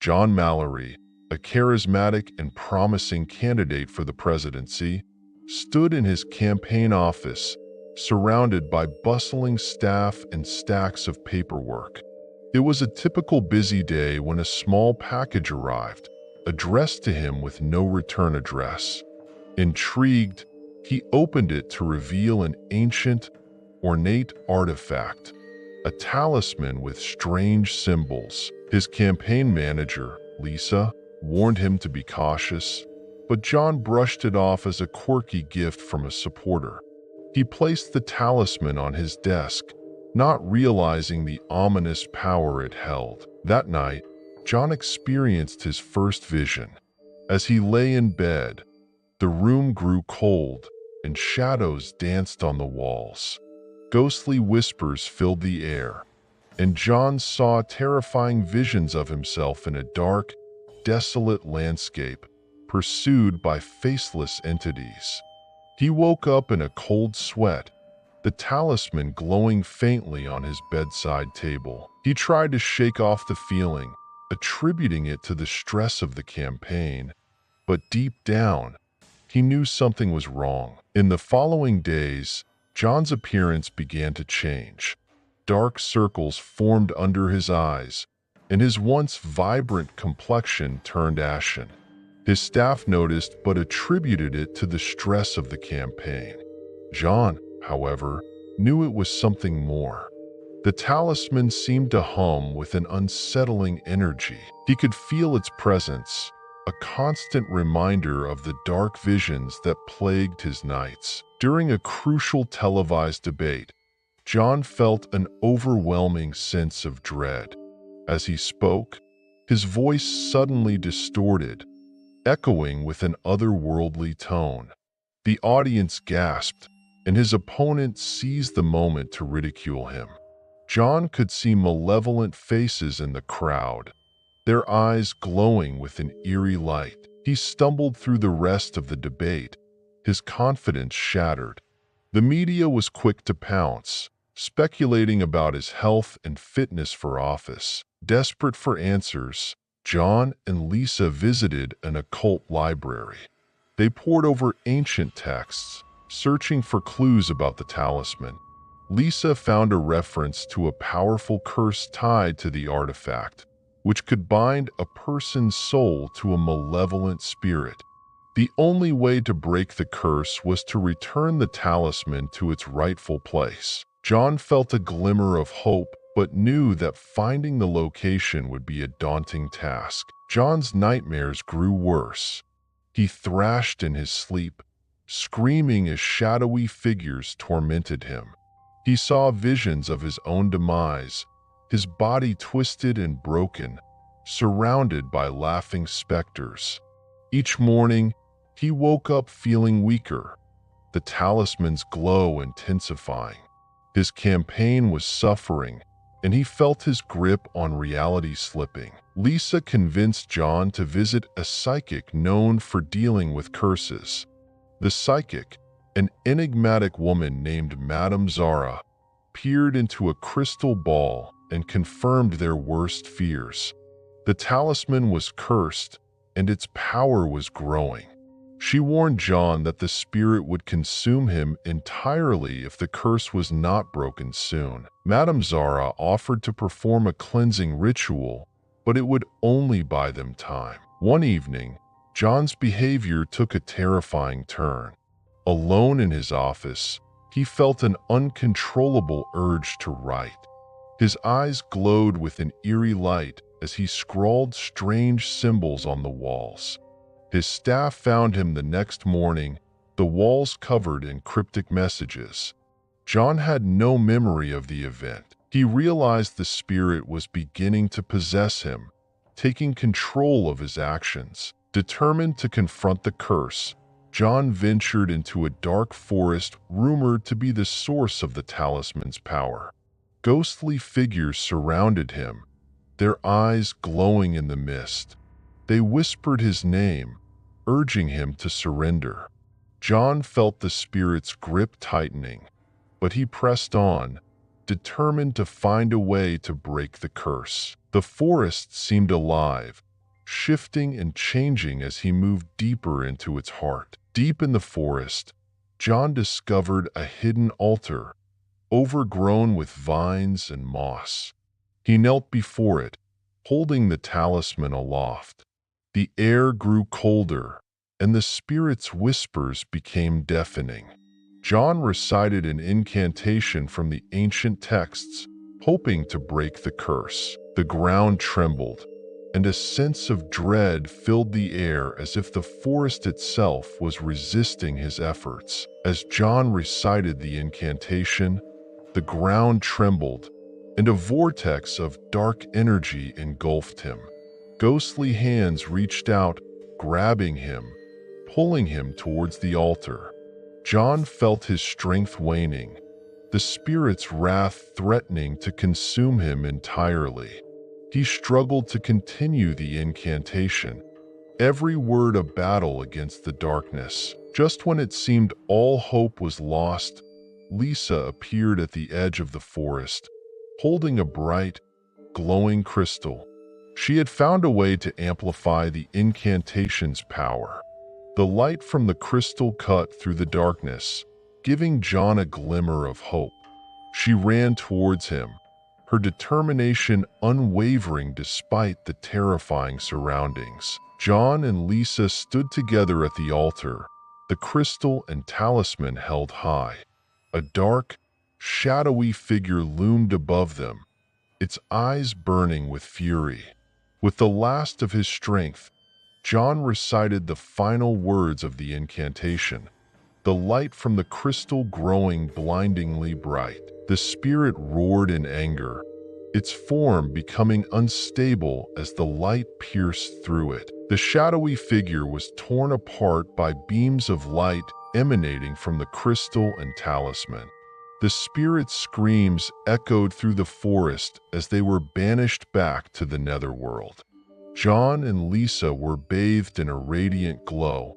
John Mallory, a charismatic and promising candidate for the presidency, stood in his campaign office, surrounded by bustling staff and stacks of paperwork. It was a typical busy day when a small package arrived, addressed to him with no return address. Intrigued, he opened it to reveal an ancient, ornate artifact, a talisman with strange symbols. His campaign manager, Lisa, warned him to be cautious, but John brushed it off as a quirky gift from a supporter. He placed the talisman on his desk, not realizing the ominous power it held. That night, John experienced his first vision. As he lay in bed, the room grew cold and shadows danced on the walls. Ghostly whispers filled the air, and John saw terrifying visions of himself in a dark, desolate landscape, pursued by faceless entities. He woke up in a cold sweat, the talisman glowing faintly on his bedside table. He tried to shake off the feeling, attributing it to the stress of the campaign, but deep down, he knew something was wrong. In the following days, John's appearance began to change. Dark circles formed under his eyes, and his once vibrant complexion turned ashen. His staff noticed but attributed it to the stress of the campaign. John, however, knew it was something more. The talisman seemed to hum with an unsettling energy. He could feel its presence, a constant reminder of the dark visions that plagued his nights. During a crucial televised debate, John felt an overwhelming sense of dread. As he spoke, his voice suddenly distorted, echoing with an otherworldly tone. The audience gasped, and his opponent seized the moment to ridicule him. John could see malevolent faces in the crowd, their eyes glowing with an eerie light. He stumbled through the rest of the debate, his confidence shattered. The media was quick to pounce, speculating about his health and fitness for office. Desperate for answers, John and Lisa visited an occult library. They pored over ancient texts, searching for clues about the talisman. Lisa found a reference to a powerful curse tied to the artifact, which could bind a person's soul to a malevolent spirit. The only way to break the curse was to return the talisman to its rightful place. John felt a glimmer of hope, but knew that finding the location would be a daunting task. John's nightmares grew worse. He thrashed in his sleep, screaming as shadowy figures tormented him. He saw visions of his own demise, his body twisted and broken, surrounded by laughing specters. Each morning, he woke up feeling weaker, the talisman's glow intensifying. His campaign was suffering, and he felt his grip on reality slipping. Lisa convinced John to visit a psychic known for dealing with curses. The psychic, an enigmatic woman named Madame Zara, peered into a crystal ball and confirmed their worst fears. The talisman was cursed, and its power was growing. She warned John that the spirit would consume him entirely if the curse was not broken soon. Madame Zara offered to perform a cleansing ritual, but it would only buy them time. One evening, John's behavior took a terrifying turn. Alone in his office, he felt an uncontrollable urge to write. His eyes glowed with an eerie light as he scrawled strange symbols on the walls. His staff found him the next morning, the walls covered in cryptic messages. John had no memory of the event. He realized the spirit was beginning to possess him, taking control of his actions. Determined to confront the curse, John ventured into a dark forest rumored to be the source of the talisman's power. Ghostly figures surrounded him, their eyes glowing in the mist. They whispered his name, urging him to surrender. John felt the spirit's grip tightening, but he pressed on, determined to find a way to break the curse. The forest seemed alive, shifting and changing as he moved deeper into its heart. Deep in the forest, John discovered a hidden altar, overgrown with vines and moss. He knelt before it, holding the talisman aloft. The air grew colder, and the spirit's whispers became deafening. John recited an incantation from the ancient texts, hoping to break the curse. The ground trembled, and a sense of dread filled the air as if the forest itself was resisting his efforts. As John recited the incantation, the ground trembled, and a vortex of dark energy engulfed him. Ghostly hands reached out, grabbing him, pulling him towards the altar. John felt his strength waning, the spirit's wrath threatening to consume him entirely. He struggled to continue the incantation, every word a battle against the darkness. Just when it seemed all hope was lost, Lisa appeared at the edge of the forest, holding a bright, glowing crystal. She had found a way to amplify the incantation's power. The light from the crystal cut through the darkness, giving John a glimmer of hope. She ran towards him, her determination unwavering despite the terrifying surroundings. John and Lisa stood together at the altar, the crystal and talisman held high. A dark, shadowy figure loomed above them, its eyes burning with fury. With the last of his strength, John recited the final words of the incantation, the light from the crystal growing blindingly bright. The spirit roared in anger, its form becoming unstable as the light pierced through it. The shadowy figure was torn apart by beams of light emanating from the crystal and talisman. The spirit's screams echoed through the forest as they were banished back to the netherworld. John and Lisa were bathed in a radiant glow,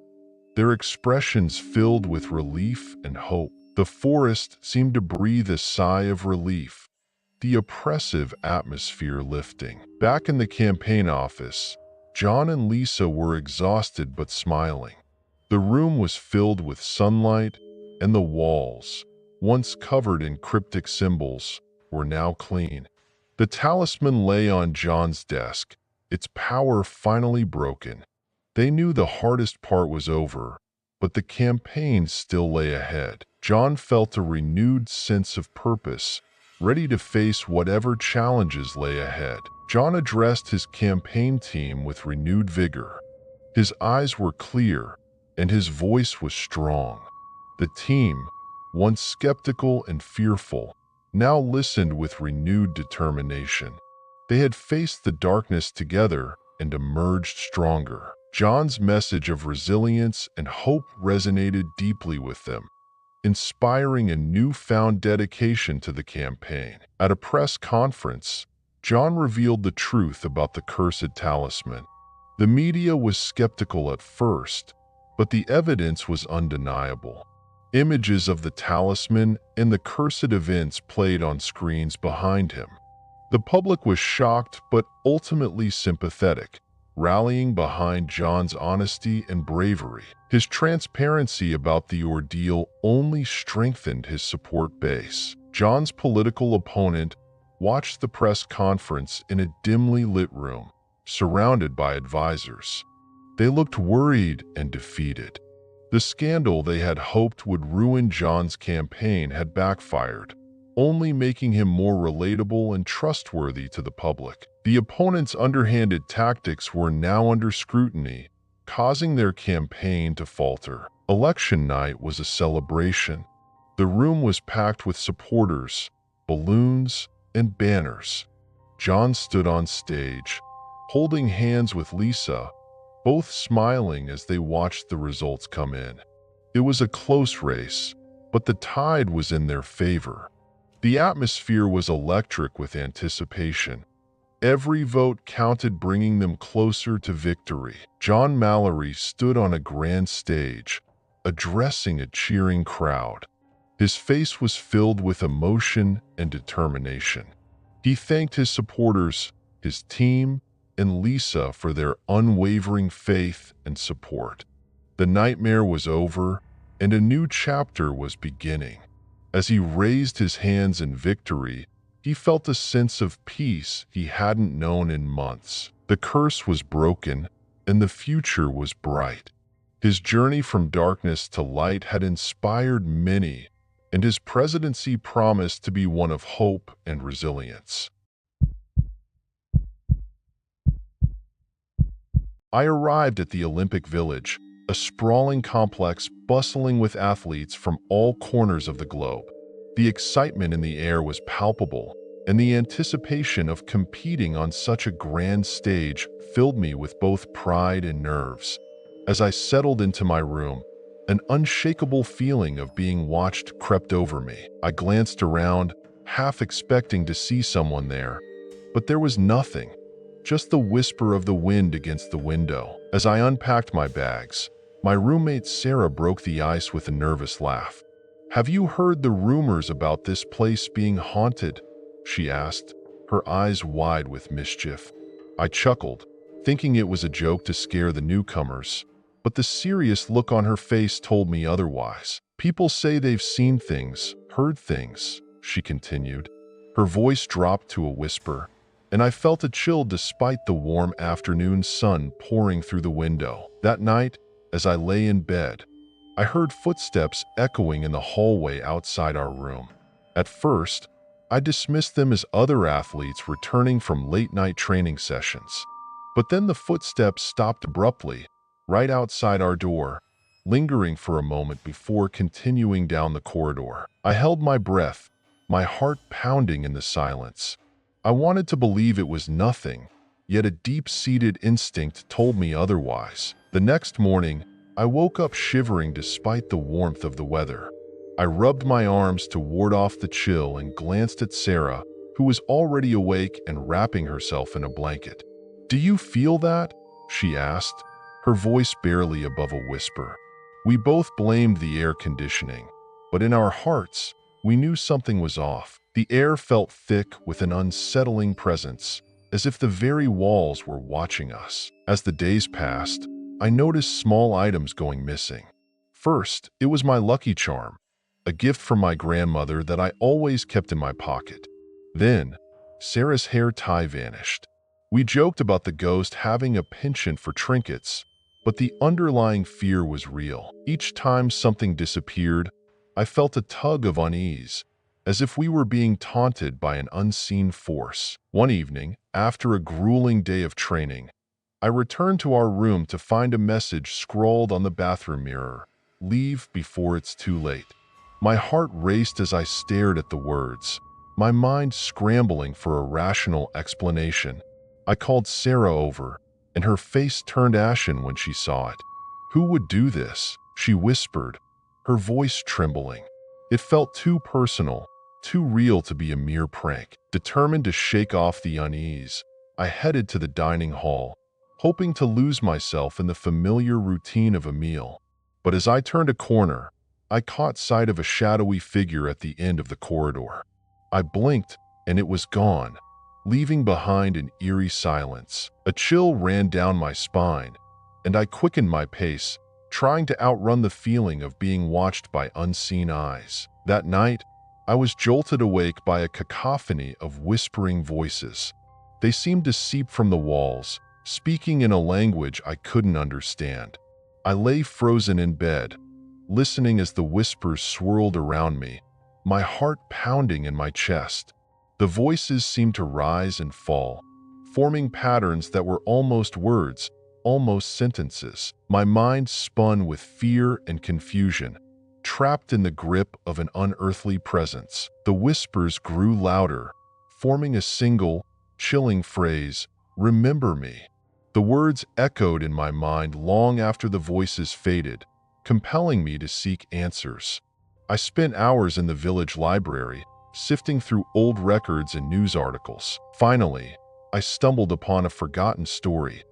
their expressions filled with relief and hope. The forest seemed to breathe a sigh of relief, the oppressive atmosphere lifting. Back in the campaign office, John and Lisa were exhausted but smiling. The room was filled with sunlight, and the walls, once covered in cryptic symbols, were now clean. The talisman lay on John's desk, its power finally broken. They knew the hardest part was over, but the campaign still lay ahead. John felt a renewed sense of purpose, ready to face whatever challenges lay ahead. John addressed his campaign team with renewed vigor. His eyes were clear, and his voice was strong. The team, once skeptical and fearful, now listened with renewed determination. They had faced the darkness together and emerged stronger. John's message of resilience and hope resonated deeply with them, inspiring a newfound dedication to the campaign. At a press conference, John revealed the truth about the cursed talisman. The media was skeptical at first, but the evidence was undeniable. Images of the talisman and the cursed events played on screens behind him. The public was shocked but ultimately sympathetic, rallying behind John's honesty and bravery. His transparency about the ordeal only strengthened his support base. John's political opponent watched the press conference in a dimly lit room, surrounded by advisors. They looked worried and defeated. The scandal they had hoped would ruin John's campaign had backfired, only making him more relatable and trustworthy to the public. The opponent's underhanded tactics were now under scrutiny, causing their campaign to falter. Election night was a celebration. The room was packed with supporters, balloons, and banners. John stood on stage, holding hands with Lisa, both smiling as they watched the results come in. It was a close race, but the tide was in their favor. The atmosphere was electric with anticipation. Every vote counted, bringing them closer to victory. John Mallory stood on a grand stage, addressing a cheering crowd. His face was filled with emotion and determination. He thanked his supporters, his team, and Lisa for their unwavering faith and support. The nightmare was over, and a new chapter was beginning. As he raised his hands in victory, he felt a sense of peace he hadn't known in months. The curse was broken, and the future was bright. His journey from darkness to light had inspired many, and his presidency promised to be one of hope and resilience. I arrived at the Olympic Village, a sprawling complex bustling with athletes from all corners of the globe. The excitement in the air was palpable, and the anticipation of competing on such a grand stage filled me with both pride and nerves. As I settled into my room, an unshakable feeling of being watched crept over me. I glanced around, half expecting to see someone there, but there was nothing, just the whisper of the wind against the window. As I unpacked my bags, my roommate Sarah broke the ice with a nervous laugh. "Have you heard the rumors about this place being haunted?" she asked, her eyes wide with mischief. I chuckled, thinking it was a joke to scare the newcomers, but the serious look on her face told me otherwise. "People say they've seen things, heard things," she continued. Her voice dropped to a whisper, and I felt a chill despite the warm afternoon sun pouring through the window. That night, as I lay in bed, I heard footsteps echoing in the hallway outside our room. At first, I dismissed them as other athletes returning from late-night training sessions. But then the footsteps stopped abruptly, right outside our door, lingering for a moment before continuing down the corridor. I held my breath, my heart pounding in the silence. I wanted to believe it was nothing, yet a deep-seated instinct told me otherwise. The next morning, I woke up shivering despite the warmth of the weather. I rubbed my arms to ward off the chill and glanced at Sarah, who was already awake and wrapping herself in a blanket. "Do you feel that?" she asked, her voice barely above a whisper. We both blamed the air conditioning, but in our hearts, we knew something was off. The air felt thick with an unsettling presence, as if the very walls were watching us. As the days passed, I noticed small items going missing. First, it was my lucky charm, a gift from my grandmother that I always kept in my pocket. Then, Sarah's hair tie vanished. We joked about the ghost having a penchant for trinkets, but the underlying fear was real. Each time something disappeared, I felt a tug of unease, as if we were being taunted by an unseen force. One evening, after a grueling day of training, I returned to our room to find a message scrawled on the bathroom mirror: "Leave before it's too late." My heart raced as I stared at the words, my mind scrambling for a rational explanation. I called Sarah over, and her face turned ashen when she saw it. "Who would do this?" she whispered, her voice trembling. It felt too personal, too real to be a mere prank. Determined to shake off the unease, I headed to the dining hall, hoping to lose myself in the familiar routine of a meal. But as I turned a corner, I caught sight of a shadowy figure at the end of the corridor. I blinked, and it was gone, leaving behind an eerie silence. A chill ran down my spine, and I quickened my pace, trying to outrun the feeling of being watched by unseen eyes. That night, I was jolted awake by a cacophony of whispering voices. They seemed to seep from the walls, speaking in a language I couldn't understand. I lay frozen in bed, listening as the whispers swirled around me, my heart pounding in my chest. The voices seemed to rise and fall, forming patterns that were almost words, almost sentences. My mind spun with fear and confusion, trapped in the grip of an unearthly presence. The whispers grew louder, forming a single, chilling phrase: "Remember me." The words echoed in my mind long after the voices faded, compelling me to seek answers. I spent hours in the village library, sifting through old records and news articles. Finally, I stumbled upon a forgotten story: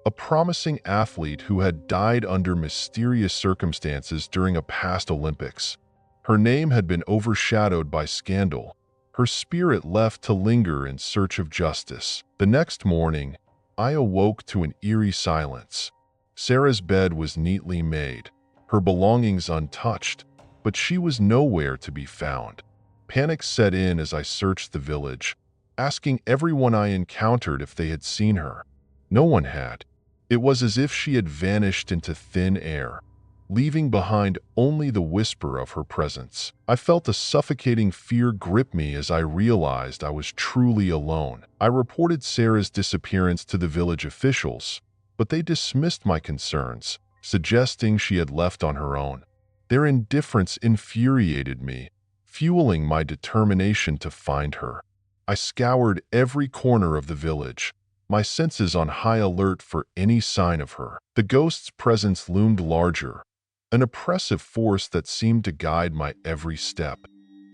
a promising athlete who had died under mysterious circumstances during a past Olympics. Her name had been overshadowed by scandal, her spirit left to linger in search of justice. The next morning, I awoke to an eerie silence. Sarah's bed was neatly made, her belongings untouched, but she was nowhere to be found. Panic set in as I searched the village, asking everyone I encountered if they had seen her. No one had. It was as if she had vanished into thin air, leaving behind only the whisper of her presence. I felt a suffocating fear grip me as I realized I was truly alone. I reported Sarah's disappearance to the village officials, but they dismissed my concerns, suggesting she had left on her own. Their indifference infuriated me, fueling my determination to find her. I scoured every corner of the village, my senses on high alert for any sign of her. The ghost's presence loomed larger, an oppressive force that seemed to guide my every step.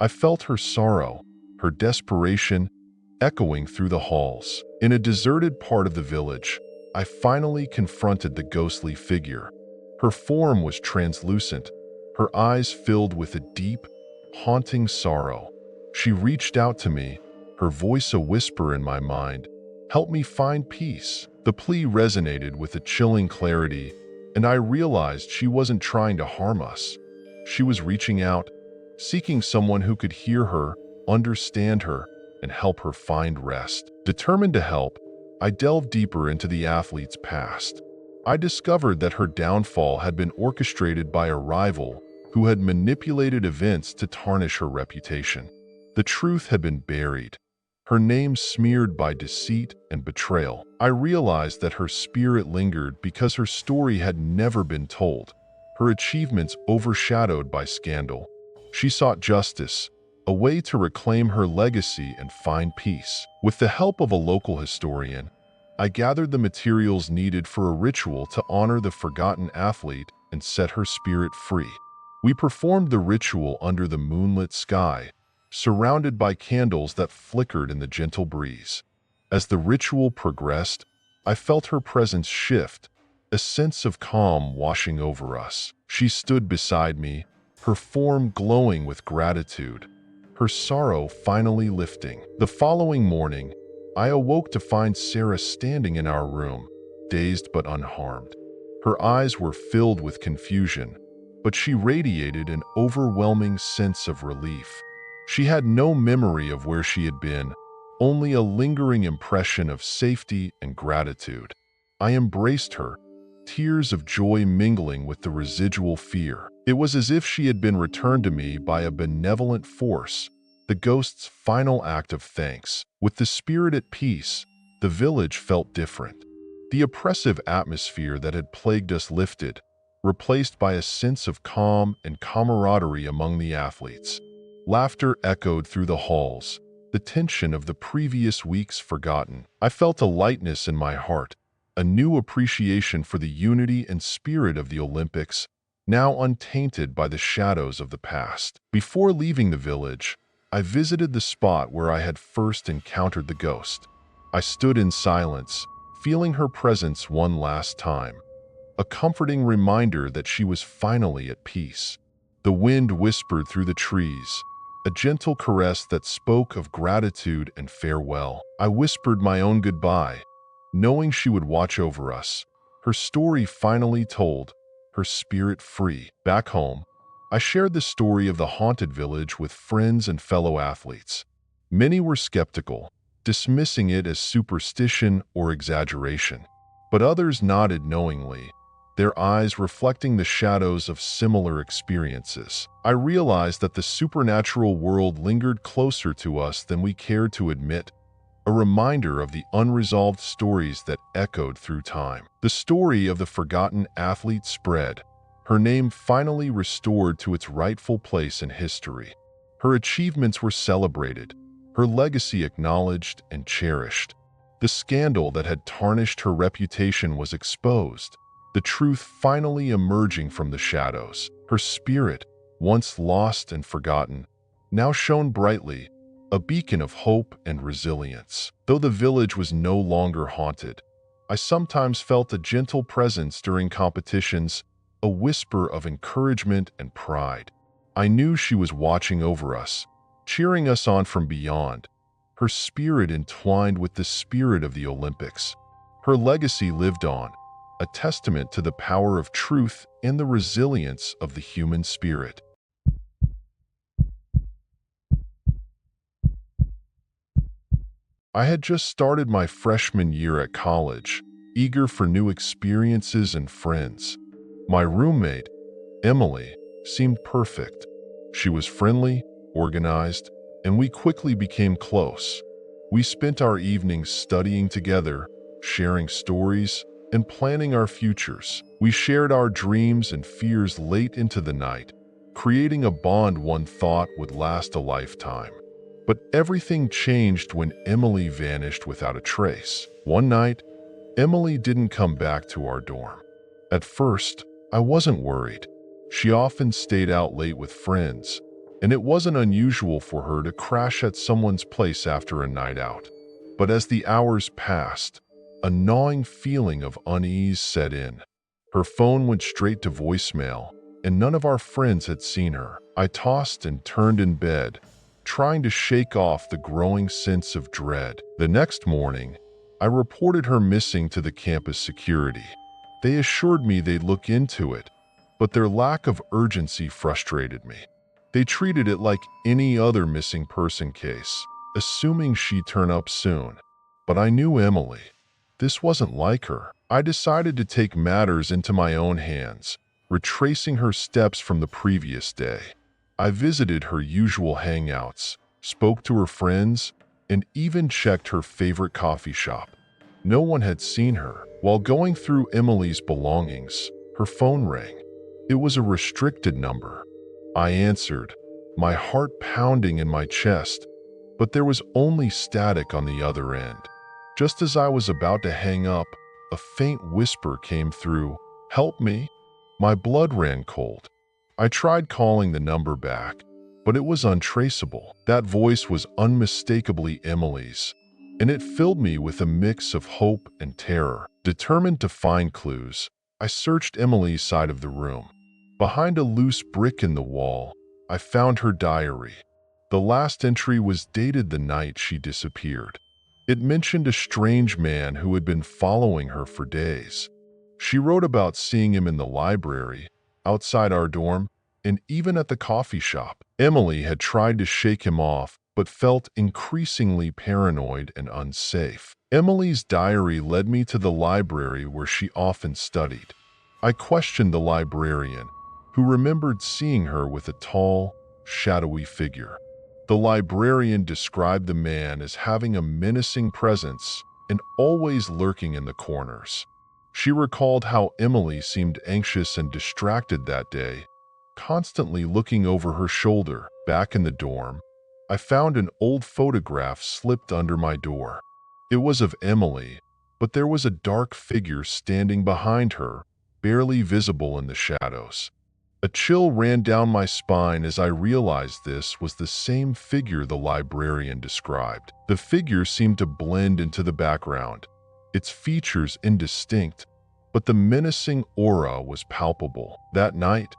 I felt her sorrow, her desperation, echoing through the halls. In a deserted part of the village, I finally confronted the ghostly figure. Her form was translucent, her eyes filled with a deep, haunting sorrow. She reached out to me, her voice a whisper in my mind, "Help me find peace." The plea resonated with a chilling clarity, and I realized she wasn't trying to harm us. She was reaching out, seeking someone who could hear her, understand her, and help her find rest. Determined to help, I delved deeper into the athlete's past. I discovered that her downfall had been orchestrated by a rival who had manipulated events to tarnish her reputation. The truth had been buried, her name smeared by deceit and betrayal. I realized that her spirit lingered because her story had never been told, her achievements overshadowed by scandal. She sought justice, a way to reclaim her legacy and find peace. With the help of a local historian, I gathered the materials needed for a ritual to honor the forgotten athlete and set her spirit free. We performed the ritual under the moonlit sky, surrounded by candles that flickered in the gentle breeze. As the ritual progressed, I felt her presence shift, a sense of calm washing over us. She stood beside me, her form glowing with gratitude, her sorrow finally lifting. The following morning, I awoke to find Sarah standing in our room, dazed but unharmed. Her eyes were filled with confusion, but she radiated an overwhelming sense of relief. She had no memory of where she had been, only a lingering impression of safety and gratitude. I embraced her, tears of joy mingling with the residual fear. It was as if she had been returned to me by a benevolent force, the ghost's final act of thanks. With the spirit at peace, the village felt different. The oppressive atmosphere that had plagued us lifted, replaced by a sense of calm and camaraderie among the athletes. Laughter echoed through the halls, the tension of the previous weeks forgotten. I felt a lightness in my heart, a new appreciation for the unity and spirit of the Olympics, now untainted by the shadows of the past. Before leaving the village, I visited the spot where I had first encountered the ghost. I stood in silence, feeling her presence one last time, a comforting reminder that she was finally at peace. The wind whispered through the trees, a gentle caress that spoke of gratitude and farewell. I whispered my own goodbye, knowing she would watch over us, her story finally told, her spirit free. Back home, I shared the story of the haunted village with friends and fellow athletes. Many were skeptical, dismissing it as superstition or exaggeration, but others nodded knowingly, their eyes reflecting the shadows of similar experiences. I realized that the supernatural world lingered closer to us than we cared to admit, a reminder of the unresolved stories that echoed through time. The story of the forgotten athlete spread, her name finally restored to its rightful place in history. Her achievements were celebrated, her legacy acknowledged and cherished. The scandal that had tarnished her reputation was exposed, the truth finally emerging from the shadows. Her spirit, once lost and forgotten, now shone brightly, a beacon of hope and resilience. Though the village was no longer haunted, I sometimes felt a gentle presence during competitions, a whisper of encouragement and pride. I knew she was watching over us, cheering us on from beyond, her spirit entwined with the spirit of the Olympics. Her legacy lived on, a testament to the power of truth and the resilience of the human spirit. I had just started my freshman year at college, eager for new experiences and friends. My roommate, Emily, seemed perfect. She was friendly, organized, and we quickly became close. We spent our evenings studying together, sharing stories, and planning our futures. We shared our dreams and fears late into the night, creating a bond one thought would last a lifetime. But everything changed when Emily vanished without a trace. One night, Emily didn't come back to our dorm. At first, I wasn't worried. She often stayed out late with friends, and it wasn't unusual for her to crash at someone's place after a night out. But as the hours passed, a gnawing feeling of unease set in. Her phone went straight to voicemail, and none of our friends had seen her. I tossed and turned in bed, trying to shake off the growing sense of dread. The next morning, I reported her missing to the campus security. They assured me they'd look into it, but their lack of urgency frustrated me. They treated it like any other missing person case, assuming she'd turn up soon. But I knew Emily. This wasn't like her. I decided to take matters into my own hands, retracing her steps from the previous day. I visited her usual hangouts, spoke to her friends, and even checked her favorite coffee shop. No one had seen her. While going through Emily's belongings, her phone rang. It was a restricted number. I answered, my heart pounding in my chest, but there was only static on the other end. Just as I was about to hang up, a faint whisper came through, "Help me." My blood ran cold. I tried calling the number back, but it was untraceable. That voice was unmistakably Emily's, and it filled me with a mix of hope and terror. Determined to find clues, I searched Emily's side of the room. Behind a loose brick in the wall, I found her diary. The last entry was dated the night she disappeared. It mentioned a strange man who had been following her for days. She wrote about seeing him in the library, outside our dorm, and even at the coffee shop. Emily had tried to shake him off, but felt increasingly paranoid and unsafe. Emily's diary led me to the library where she often studied. I questioned the librarian, who remembered seeing her with a tall, shadowy figure. The librarian described the man as having a menacing presence and always lurking in the corners. She recalled how Emily seemed anxious and distracted that day, constantly looking over her shoulder. Back in the dorm, I found an old photograph slipped under my door. It was of Emily, but there was a dark figure standing behind her, barely visible in the shadows. A chill ran down my spine as I realized this was the same figure the librarian described. The figure seemed to blend into the background, its features indistinct, but the menacing aura was palpable. That night,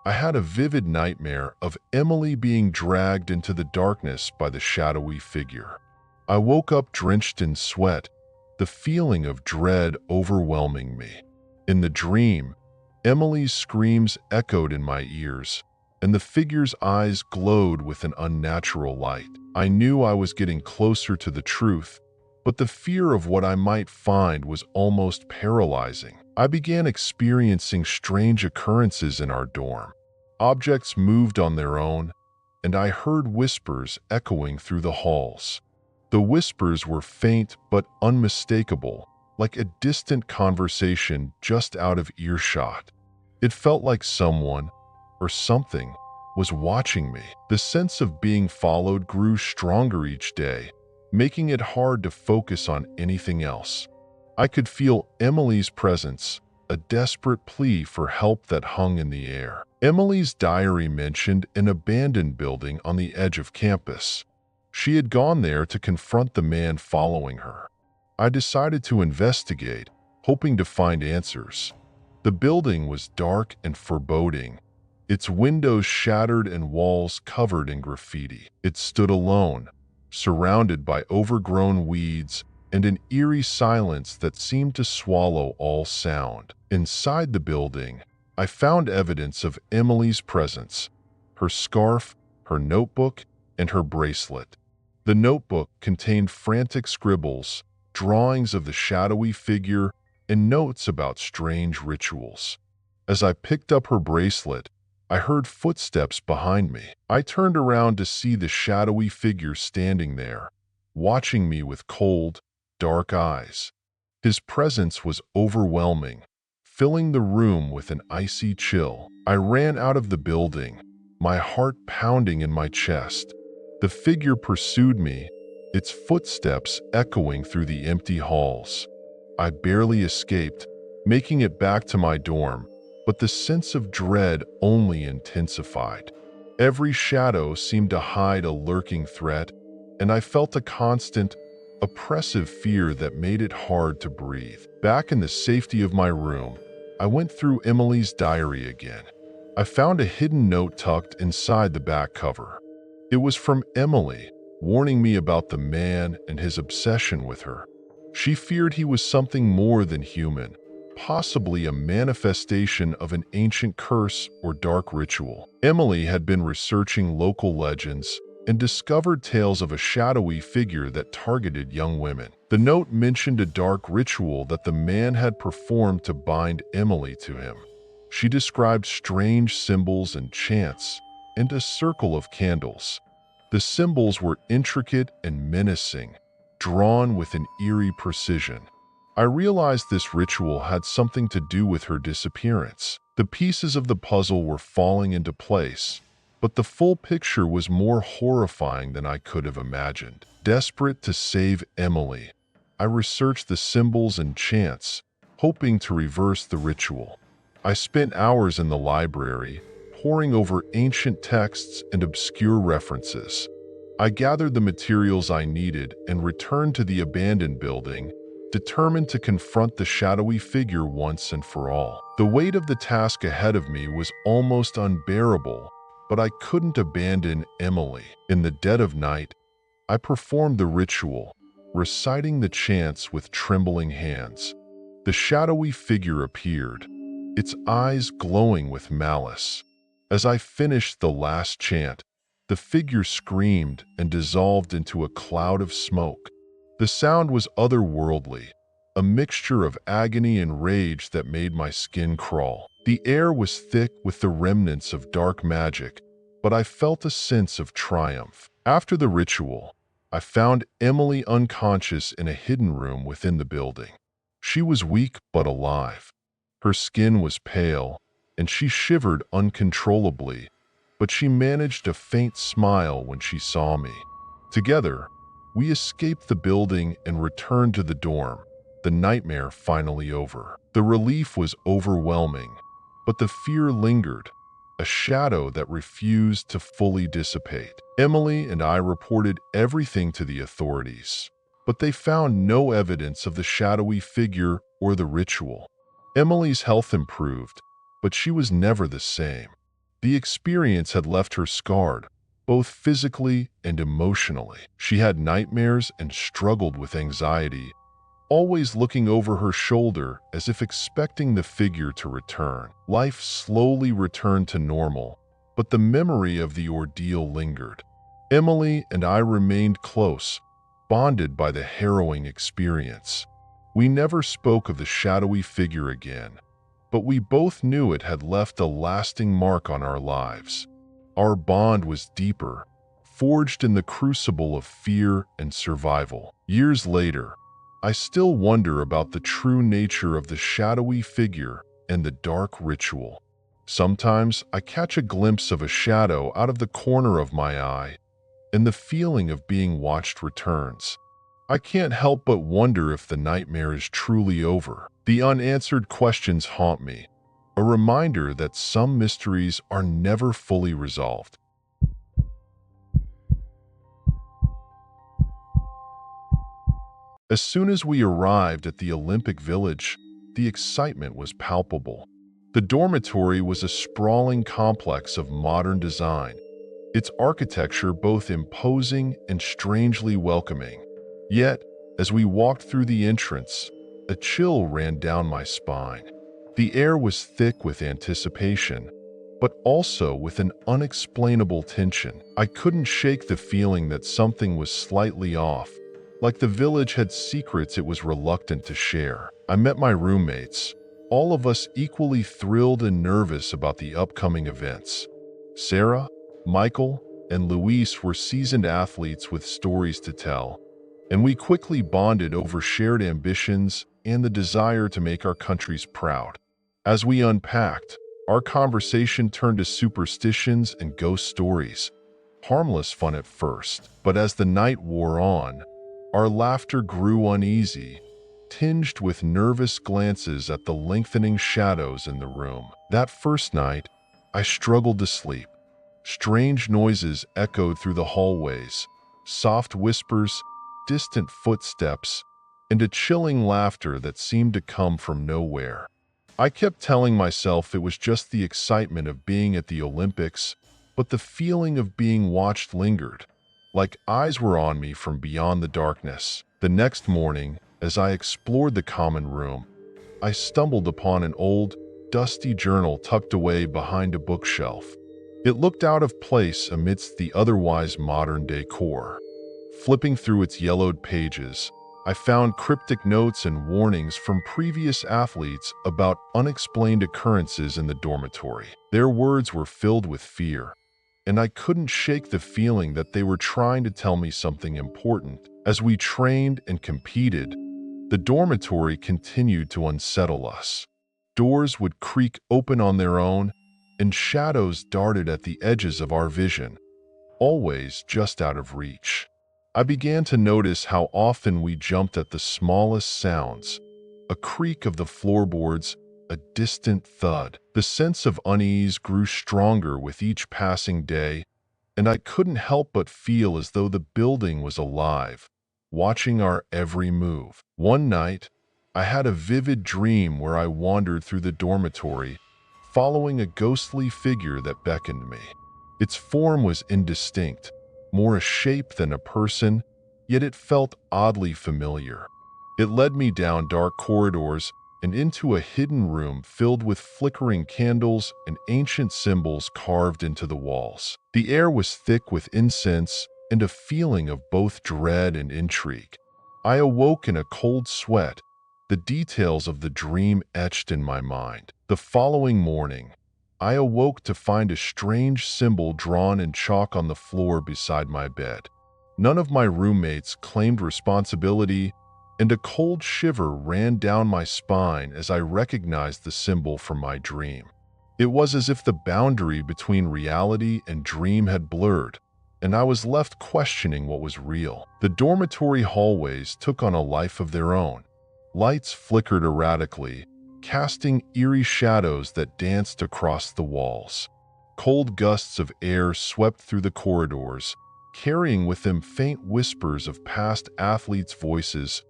I had a vivid nightmare of Emily being dragged into the darkness by the shadowy figure. I woke up drenched in sweat, the feeling of dread overwhelming me. In the dream, Emily's screams echoed in my ears, and the figure's eyes glowed with an unnatural light. I knew I was getting closer to the truth, but the fear of what I might find was almost paralyzing. I began experiencing strange occurrences in our dorm. Objects moved on their own, and I heard whispers echoing through the halls. The whispers were faint but unmistakable, like a distant conversation just out of earshot. It felt like someone, or something, was watching me. The sense of being followed grew stronger each day, making it hard to focus on anything else. I could feel Emily's presence, a desperate plea for help that hung in the air. Emily's diary mentioned an abandoned building on the edge of campus. She had gone there to confront the man following her. I decided to investigate, hoping to find answers. The building was dark and foreboding, its windows shattered and walls covered in graffiti. It stood alone, surrounded by overgrown weeds and an eerie silence that seemed to swallow all sound. Inside the building, I found evidence of Emily's presence: her scarf, her notebook, and her bracelet. The notebook contained frantic scribbles, drawings of the shadowy figure, and notes about strange rituals. As I picked up her bracelet, I heard footsteps behind me. I turned around to see the shadowy figure standing there, watching me with cold, dark eyes. His presence was overwhelming, filling the room with an icy chill. I ran out of the building, my heart pounding in my chest. The figure pursued me, its footsteps echoing through the empty halls. I barely escaped, making it back to my dorm, but the sense of dread only intensified. Every shadow seemed to hide a lurking threat, and I felt a constant, oppressive fear that made it hard to breathe. Back in the safety of my room, I went through Emily's diary again. I found a hidden note tucked inside the back cover. It was from Emily, warning me about the man and his obsession with her. She feared he was something more than human, possibly a manifestation of an ancient curse or dark ritual. Emily had been researching local legends and discovered tales of a shadowy figure that targeted young women. The note mentioned a dark ritual that the man had performed to bind Emily to him. She described strange symbols and chants, and a circle of candles. The symbols were intricate and menacing, drawn with an eerie precision. I realized this ritual had something to do with her disappearance. The pieces of the puzzle were falling into place, but the full picture was more horrifying than I could have imagined. Desperate to save Emily, I researched the symbols and chants, hoping to reverse the ritual. I spent hours in the library, poring over ancient texts and obscure references. I gathered the materials I needed and returned to the abandoned building, determined to confront the shadowy figure once and for all. The weight of the task ahead of me was almost unbearable, but I couldn't abandon Emily. In the dead of night, I performed the ritual, reciting the chants with trembling hands. The shadowy figure appeared, its eyes glowing with malice. As I finished the last chant, the figure screamed and dissolved into a cloud of smoke. The sound was otherworldly, a mixture of agony and rage that made my skin crawl. The air was thick with the remnants of dark magic, but I felt a sense of triumph. After the ritual, I found Emily unconscious in a hidden room within the building. She was weak but alive. Her skin was pale, and she shivered uncontrollably, but she managed a faint smile when she saw me. Together, we escaped the building and returned to the dorm, the nightmare finally over. The relief was overwhelming, but the fear lingered, a shadow that refused to fully dissipate. Emily and I reported everything to the authorities, but they found no evidence of the shadowy figure or the ritual. Emily's health improved, but she was never the same. The experience had left her scarred, both physically and emotionally. She had nightmares and struggled with anxiety, always looking over her shoulder as if expecting the figure to return. Life slowly returned to normal, but the memory of the ordeal lingered. Emily and I remained close, bonded by the harrowing experience. We never spoke of the shadowy figure again, but we both knew it had left a lasting mark on our lives. Our bond was deeper, forged in the crucible of fear and survival. Years later, I still wonder about the true nature of the shadowy figure and the dark ritual. Sometimes I catch a glimpse of a shadow out of the corner of my eye, and the feeling of being watched returns. I can't help but wonder if the nightmare is truly over. The unanswered questions haunt me, a reminder that some mysteries are never fully resolved. As soon as we arrived at the Olympic Village, the excitement was palpable. The dormitory was a sprawling complex of modern design, its architecture both imposing and strangely welcoming. Yet, As we walked through the entrance, a chill ran down my spine. The air was thick with anticipation, but also with an unexplainable tension. I couldn't shake the feeling that something was slightly off, like the village had secrets it was reluctant to share. I met my roommates, all of us equally thrilled and nervous about the upcoming events. Sarah, Michael, and Luis were seasoned athletes with stories to tell, and we quickly bonded over shared ambitions and the desire to make our countries proud. As we unpacked, our conversation turned to superstitions and ghost stories. Harmless fun at first, but as the night wore on, our laughter grew uneasy, tinged with nervous glances at the lengthening shadows in the room. That first night, I struggled to sleep. Strange noises echoed through the hallways, soft whispers, distant footsteps, and a chilling laughter that seemed to come from nowhere. I kept telling myself it was just the excitement of being at the Olympics, but the feeling of being watched lingered, like eyes were on me from beyond the darkness. The next morning, as I explored the common room, I stumbled upon an old, dusty journal tucked away behind a bookshelf. It looked out of place amidst the otherwise modern decor. Flipping through its yellowed pages, I found cryptic notes and warnings from previous athletes about unexplained occurrences in the dormitory. Their words were filled with fear, and I couldn't shake the feeling that they were trying to tell me something important. As we trained and competed, the dormitory continued to unsettle us. Doors would creak open on their own, and shadows darted at the edges of our vision, always just out of reach. I began to notice how often we jumped at the smallest sounds, a creak of the floorboards, a distant thud. The sense of unease grew stronger with each passing day, and I couldn't help but feel as though the building was alive, watching our every move. One night, I had a vivid dream where I wandered through the dormitory, following a ghostly figure that beckoned me. Its form was indistinct, more a shape than a person, yet it felt oddly familiar. It led me down dark corridors and into a hidden room filled with flickering candles and ancient symbols carved into the walls. The air was thick with incense and a feeling of both dread and intrigue. I awoke in a cold sweat, the details of the dream etched in my mind. The following morning, I awoke to find a strange symbol drawn in chalk on the floor beside my bed. None of my roommates claimed responsibility, and a cold shiver ran down my spine as I recognized the symbol from my dream. It was as if the boundary between reality and dream had blurred, and I was left questioning what was real. The dormitory hallways took on a life of their own. Lights flickered erratically, casting eerie shadows that danced across the walls. Cold gusts of air swept through the corridors, carrying with them faint whispers of past athletes' voices,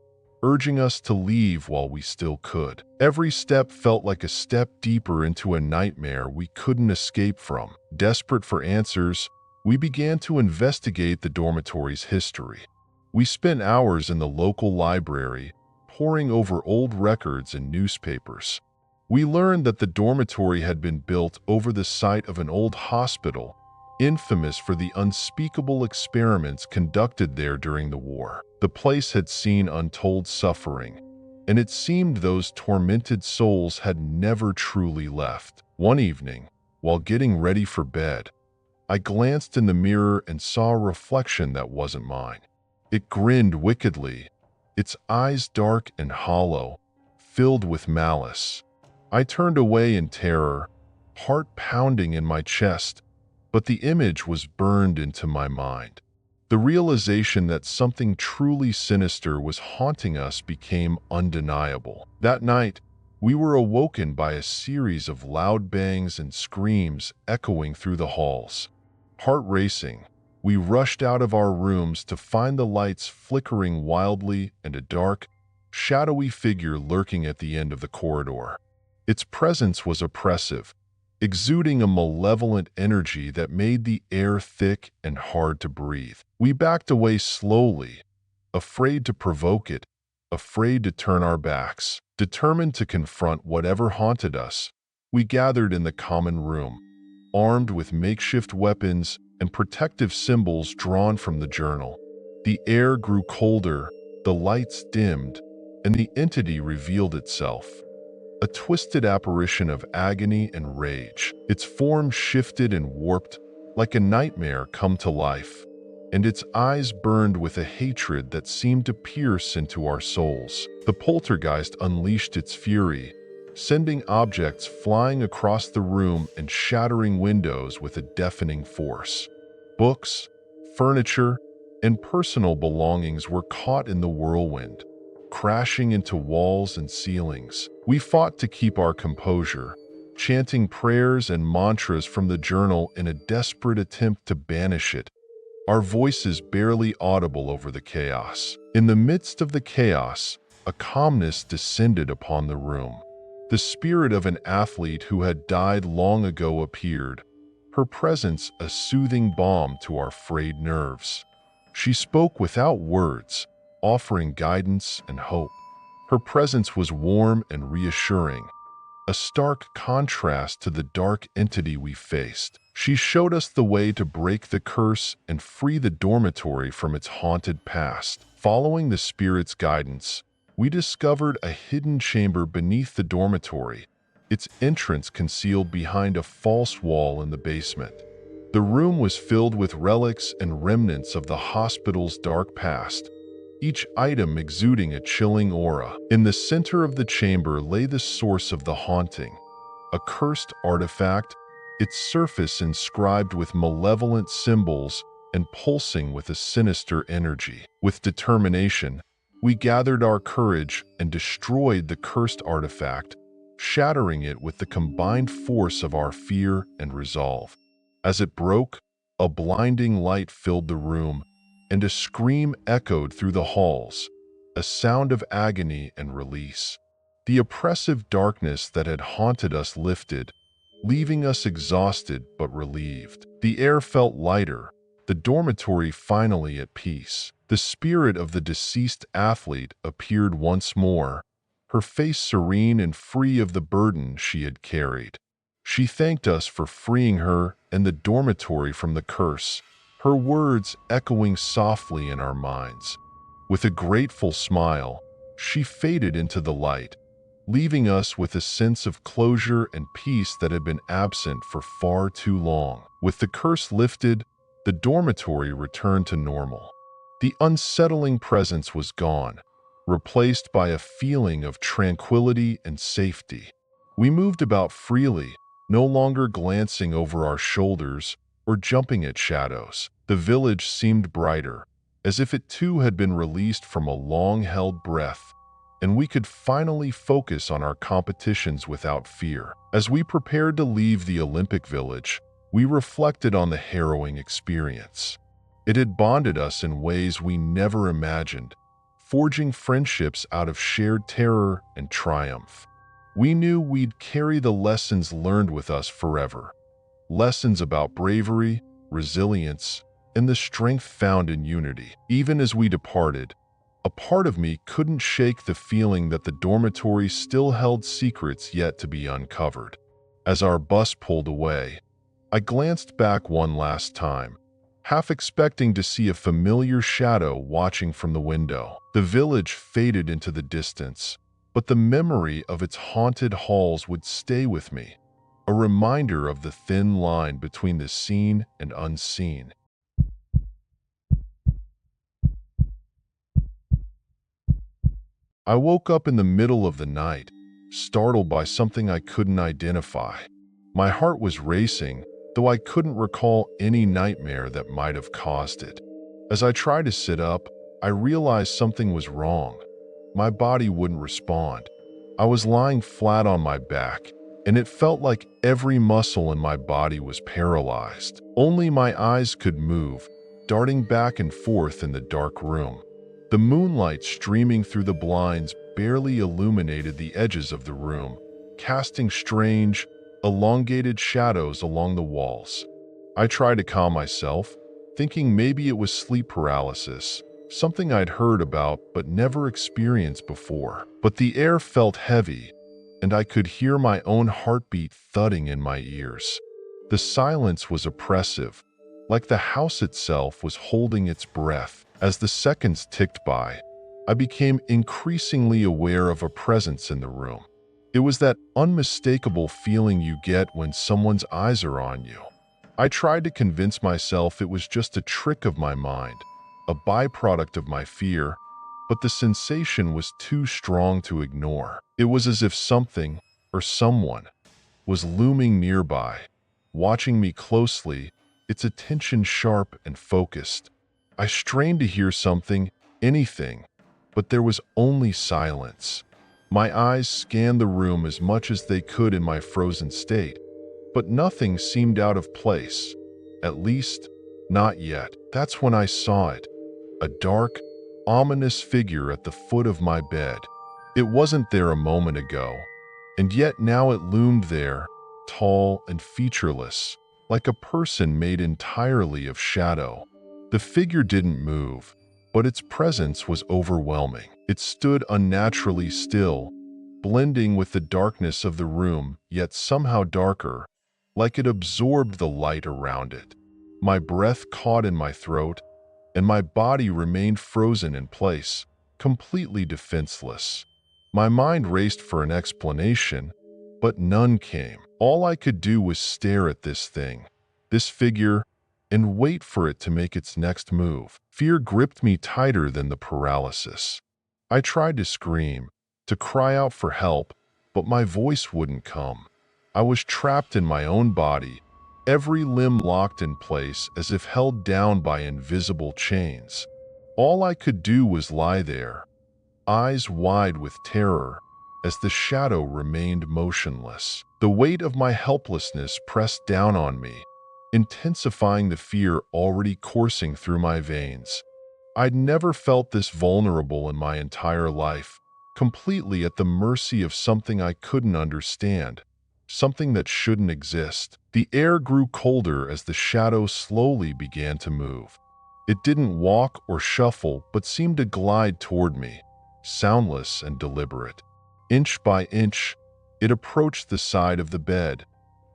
urging us to leave while we still could. Every step felt like a step deeper into a nightmare we couldn't escape from. Desperate for answers, we began to investigate the dormitory's history. We spent hours in the local library, poring over old records and newspapers. We learned that the dormitory had been built over the site of an old hospital, infamous for the unspeakable experiments conducted there during the war. The place had seen untold suffering, and it seemed those tormented souls had never truly left. One evening, while getting ready for bed, I glanced in the mirror and saw a reflection that wasn't mine. It grinned wickedly, its eyes dark and hollow, filled with malice. I turned away in terror, heart pounding in my chest, but the image was burned into my mind. The realization that something truly sinister was haunting us became undeniable. That night, we were awoken by a series of loud bangs and screams echoing through the halls. Heart racing, we rushed out of our rooms to find the lights flickering wildly and a dark, shadowy figure lurking at the end of the corridor. Its presence was oppressive, exuding a malevolent energy that made the air thick and hard to breathe. We backed away slowly, afraid to provoke it, afraid to turn our backs. Determined to confront whatever haunted us, we gathered in the common room, armed with makeshift weapons and protective symbols drawn from the journal. The air grew colder, the lights dimmed, and the entity revealed itself. A twisted apparition of agony and rage. Its form shifted and warped, like a nightmare come to life, and its eyes burned with a hatred that seemed to pierce into our souls. The poltergeist unleashed its fury, sending objects flying across the room and shattering windows with a deafening force. Books, furniture, and personal belongings were caught in the whirlwind, crashing into walls and ceilings. We fought to keep our composure, chanting prayers and mantras from the journal in a desperate attempt to banish it, our voices barely audible over the chaos. In the midst of the chaos, a calmness descended upon the room. The spirit of an athlete who had died long ago appeared, her presence a soothing balm to our frayed nerves. She spoke without words, offering guidance and hope. Her presence was warm and reassuring, a stark contrast to the dark entity we faced. She showed us the way to break the curse and free the dormitory from its haunted past. Following the spirit's guidance, we discovered a hidden chamber beneath the dormitory, its entrance concealed behind a false wall in the basement. The room was filled with relics and remnants of the hospital's dark past, each item exuding a chilling aura. In the center of the chamber lay the source of the haunting, a cursed artifact, its surface inscribed with malevolent symbols and pulsing with a sinister energy. With determination, we gathered our courage and destroyed the cursed artifact, shattering it with the combined force of our fear and resolve. As it broke, a blinding light filled the room, and a scream echoed through the halls, a sound of agony and release. The oppressive darkness that had haunted us lifted, leaving us exhausted but relieved. The air felt lighter, the dormitory finally at peace. The spirit of the deceased athlete appeared once more, her face serene and free of the burden she had carried. She thanked us for freeing her and the dormitory from the curse, her words echoing softly in our minds. With a grateful smile, she faded into the light, leaving us with a sense of closure and peace that had been absent for far too long. With the curse lifted, the dormitory returned to normal. The unsettling presence was gone, replaced by a feeling of tranquility and safety. We moved about freely, no longer glancing over our shoulders or jumping at shadows. The village seemed brighter, as if it too had been released from a long-held breath, and we could finally focus on our competitions without fear. As we prepared to leave the Olympic Village, we reflected on the harrowing experience. It had bonded us in ways we never imagined, forging friendships out of shared terror and triumph. We knew we'd carry the lessons learned with us forever. Lessons about bravery, resilience, and the strength found in unity. Even as we departed, a part of me couldn't shake the feeling that the dormitory still held secrets yet to be uncovered. As our bus pulled away, I glanced back one last time, half expecting to see a familiar shadow watching from the window. The village faded into the distance, but the memory of its haunted halls would stay with me, a reminder of the thin line between the seen and unseen. I woke up in the middle of the night, startled by something I couldn't identify. My heart was racing, though I couldn't recall any nightmare that might have caused it. As I tried to sit up, I realized something was wrong. My body wouldn't respond. I was lying flat on my back, and it felt like every muscle in my body was paralyzed. Only my eyes could move, darting back and forth in the dark room. The moonlight streaming through the blinds barely illuminated the edges of the room, casting strange, elongated shadows along the walls. I tried to calm myself, thinking maybe it was sleep paralysis, something I'd heard about but never experienced before. But the air felt heavy, and I could hear my own heartbeat thudding in my ears. The silence was oppressive, like the house itself was holding its breath. As the seconds ticked by, I became increasingly aware of a presence in the room. It was that unmistakable feeling you get when someone's eyes are on you. I tried to convince myself it was just a trick of my mind, a byproduct of my fear, but the sensation was too strong to ignore. It was as if something, or someone, was looming nearby, watching me closely, its attention sharp and focused. I strained to hear something, anything, but there was only silence. My eyes scanned the room as much as they could in my frozen state, but nothing seemed out of place. At least, not yet. That's when I saw it. A dark, ominous figure at the foot of my bed. It wasn't there a moment ago, and yet now it loomed there, tall and featureless, like a person made entirely of shadow. The figure didn't move, but its presence was overwhelming. It stood unnaturally still, blending with the darkness of the room, yet somehow darker, like it absorbed the light around it. My breath caught in my throat, and my body remained frozen in place, completely defenseless. My mind raced for an explanation, but none came. All I could do was stare at this thing, this figure, and wait for it to make its next move. Fear gripped me tighter than the paralysis. I tried to scream, to cry out for help, but my voice wouldn't come. I was trapped in my own body, every limb locked in place as if held down by invisible chains. All I could do was lie there, eyes wide with terror, as the shadow remained motionless. The weight of my helplessness pressed down on me, intensifying the fear already coursing through my veins. I'd never felt this vulnerable in my entire life, completely at the mercy of something I couldn't understand, something that shouldn't exist. The air grew colder as the shadow slowly began to move. It didn't walk or shuffle, but seemed to glide toward me, soundless and deliberate. Inch by inch, it approached the side of the bed,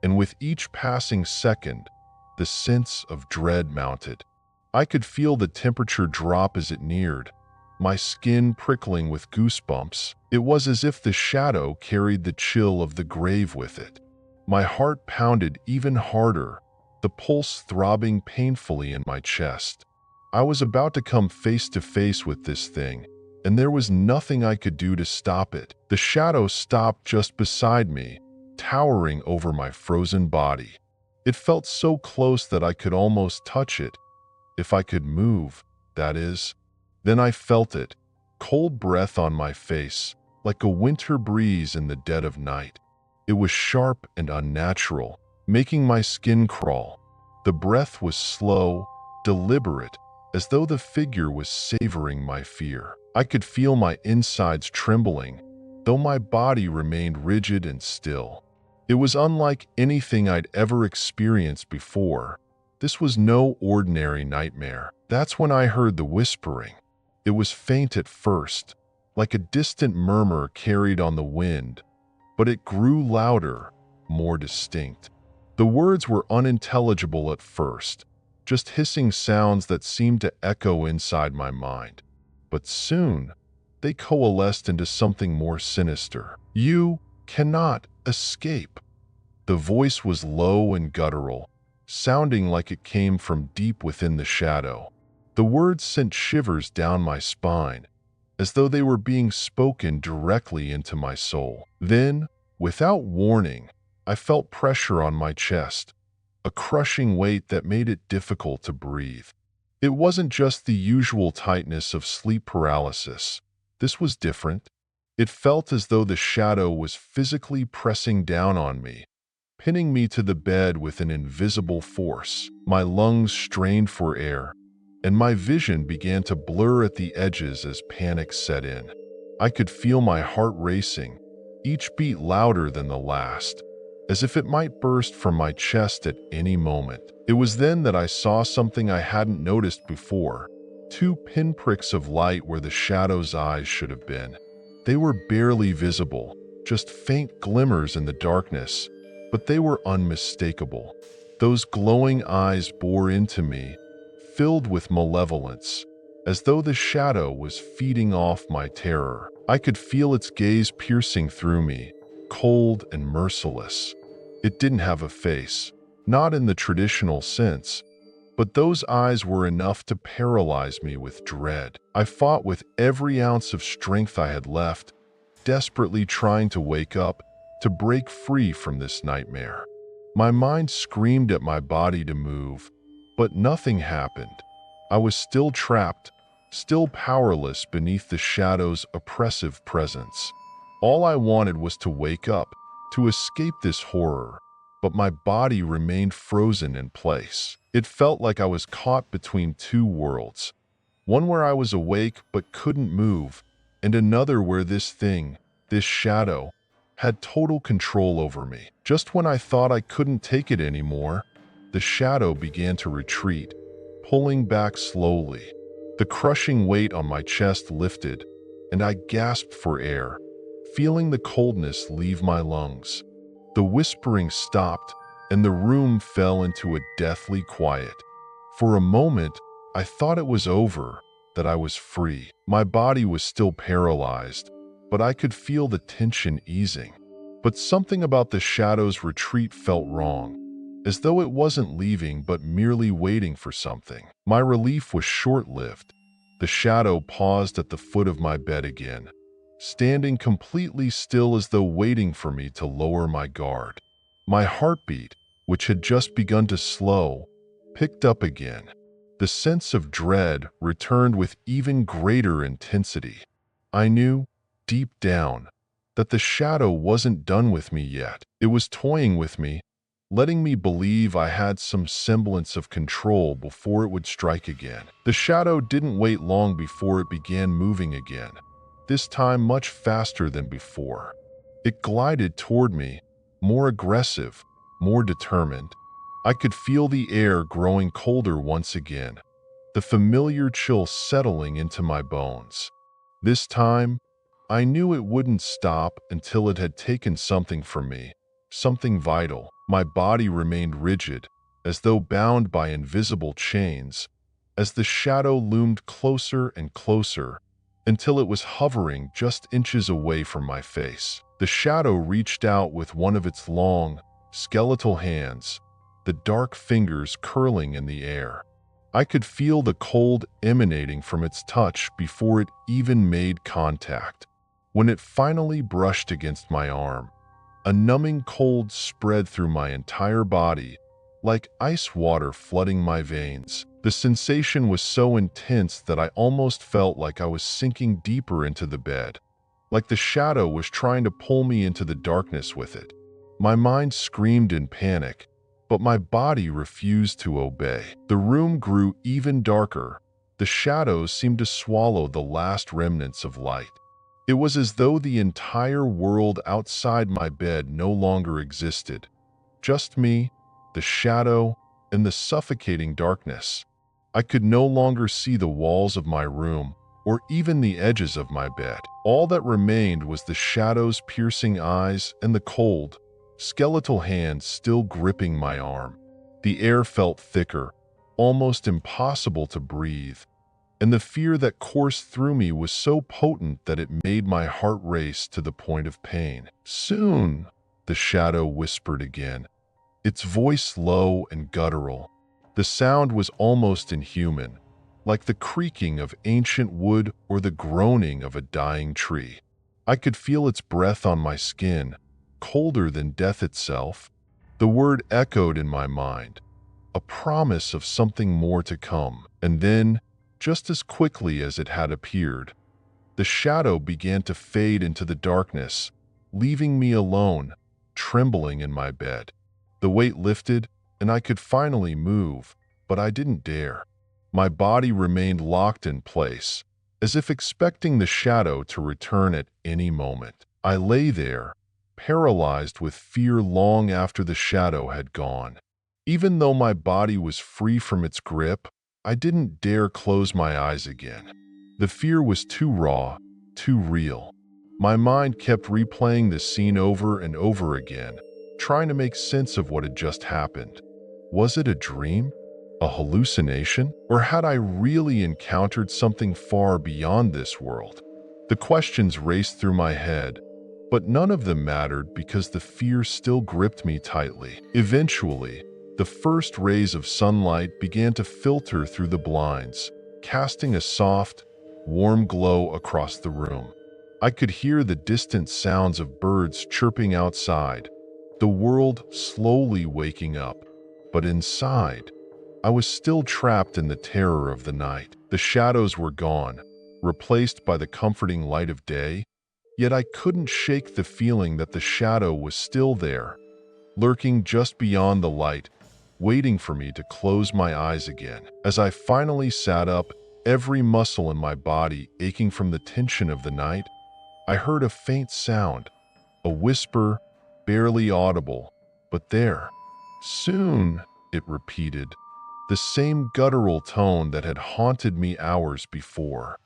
and with each passing second, the sense of dread mounted. I could feel the temperature drop as it neared, my skin prickling with goosebumps. It was as if the shadow carried the chill of the grave with it. My heart pounded even harder, the pulse throbbing painfully in my chest. I was about to come face to face with this thing, and there was nothing I could do to stop it. The shadow stopped just beside me, towering over my frozen body. It felt so close that I could almost touch it, if I could move, that is. Then I felt it, cold breath on my face, like a winter breeze in the dead of night. It was sharp and unnatural, making my skin crawl. The breath was slow, deliberate, as though the figure was savoring my fear. I could feel my insides trembling, though my body remained rigid and still. It was unlike anything I'd ever experienced before. This was no ordinary nightmare. That's when I heard the whispering. It was faint at first, like a distant murmur carried on the wind, but it grew louder, more distinct. The words were unintelligible at first, just hissing sounds that seemed to echo inside my mind. But soon, they coalesced into something more sinister. "You cannot escape." The voice was low and guttural, sounding like it came from deep within the shadow. The words sent shivers down my spine, as though they were being spoken directly into my soul. Then, without warning, I felt pressure on my chest, a crushing weight that made it difficult to breathe. It wasn't just the usual tightness of sleep paralysis. This was different. It felt as though the shadow was physically pressing down on me, pinning me to the bed with an invisible force. My lungs strained for air, and my vision began to blur at the edges as panic set in. I could feel my heart racing, each beat louder than the last, as if it might burst from my chest at any moment. It was then that I saw something I hadn't noticed before. 2 pinpricks of light where the shadow's eyes should have been. They were barely visible, just faint glimmers in the darkness, but they were unmistakable. Those glowing eyes bore into me, filled with malevolence, as though the shadow was feeding off my terror. I could feel its gaze piercing through me, cold and merciless. It didn't have a face, not in the traditional sense, but those eyes were enough to paralyze me with dread. I fought with every ounce of strength I had left, desperately trying to wake up, to break free from this nightmare. My mind screamed at my body to move, but nothing happened. I was still trapped, still powerless beneath the shadow's oppressive presence. All I wanted was to wake up, to escape this horror, but my body remained frozen in place. It felt like I was caught between two worlds, one where I was awake but couldn't move, and another where this shadow, had total control over me. Just when I thought I couldn't take it anymore, the shadow began to retreat, pulling back slowly. The crushing weight on my chest lifted, and I gasped for air, feeling the coldness leave my lungs. The whispering stopped, and the room fell into a deathly quiet. For a moment, I thought it was over, that I was free. My body was still paralyzed, but I could feel the tension easing. But something about the shadow's retreat felt wrong, as though it wasn't leaving but merely waiting for something. My relief was short-lived. The shadow paused at the foot of my bed again, standing completely still as though waiting for me to lower my guard. My heartbeat, which had just begun to slow, picked up again. The sense of dread returned with even greater intensity. I knew, deep down, that the shadow wasn't done with me yet. It was toying with me, letting me believe I had some semblance of control before it would strike again. The shadow didn't wait long before it began moving again, this time much faster than before. It glided toward me, more aggressive, more determined. I could feel the air growing colder once again, the familiar chill settling into my bones. This time, I knew it wouldn't stop until it had taken something from me, something vital. My body remained rigid, as though bound by invisible chains, as the shadow loomed closer and closer, until it was hovering just inches away from my face. The shadow reached out with one of its long, skeletal hands, the dark fingers curling in the air. I could feel the cold emanating from its touch before it even made contact. When it finally brushed against my arm, a numbing cold spread through my entire body, like ice water flooding my veins. The sensation was so intense that I almost felt like I was sinking deeper into the bed, like the shadow was trying to pull me into the darkness with it. My mind screamed in panic, but my body refused to obey. The room grew even darker. The shadows seemed to swallow the last remnants of light. It was as though the entire world outside my bed no longer existed. Just me, the shadow, and the suffocating darkness. I could no longer see the walls of my room, or even the edges of my bed. All that remained was the shadow's piercing eyes and the cold, skeletal hands still gripping my arm. The air felt thicker, almost impossible to breathe, and the fear that coursed through me was so potent that it made my heart race to the point of pain. "Soon," the shadow whispered again, its voice low and guttural. The sound was almost inhuman, like the creaking of ancient wood or the groaning of a dying tree. I could feel its breath on my skin, colder than death itself. The word echoed in my mind, a promise of something more to come. And then, just as quickly as it had appeared, the shadow began to fade into the darkness, leaving me alone, trembling in my bed. The weight lifted, and I could finally move, but I didn't dare. My body remained locked in place, as if expecting the shadow to return at any moment. I lay there, paralyzed with fear long after the shadow had gone. Even though my body was free from its grip, I didn't dare close my eyes again. The fear was too raw, too real. My mind kept replaying the scene over and over again, trying to make sense of what had just happened. Was it a dream? A hallucination? Or had I really encountered something far beyond this world? The questions raced through my head, but none of them mattered because the fear still gripped me tightly. Eventually, the first rays of sunlight began to filter through the blinds, casting a soft, warm glow across the room. I could hear the distant sounds of birds chirping outside, the world slowly waking up. But inside, I was still trapped in the terror of the night. The shadows were gone, replaced by the comforting light of day, yet I couldn't shake the feeling that the shadow was still there, lurking just beyond the light, waiting for me to close my eyes again. As I finally sat up, every muscle in my body aching from the tension of the night, I heard a faint sound, a whisper, barely audible, but there. Soon, it repeated, the same guttural tone that had haunted me hours before.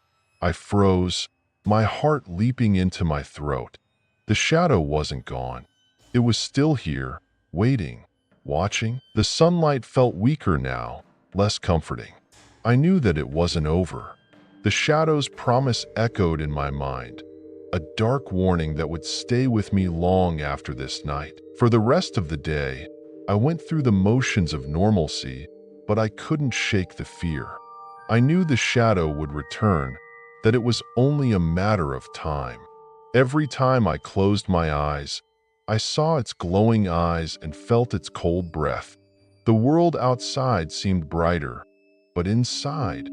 I froze, my heart leaping into my throat. The shadow wasn't gone. It was still here, waiting, watching. The sunlight felt weaker now, less comforting. I knew that it wasn't over. The shadow's promise echoed in my mind, a dark warning that would stay with me long after this night. For the rest of the day, I went through the motions of normalcy, but I couldn't shake the fear. I knew the shadow would return, that it was only a matter of time. Every time I closed my eyes, I saw its glowing eyes and felt its cold breath. The world outside seemed brighter, but inside,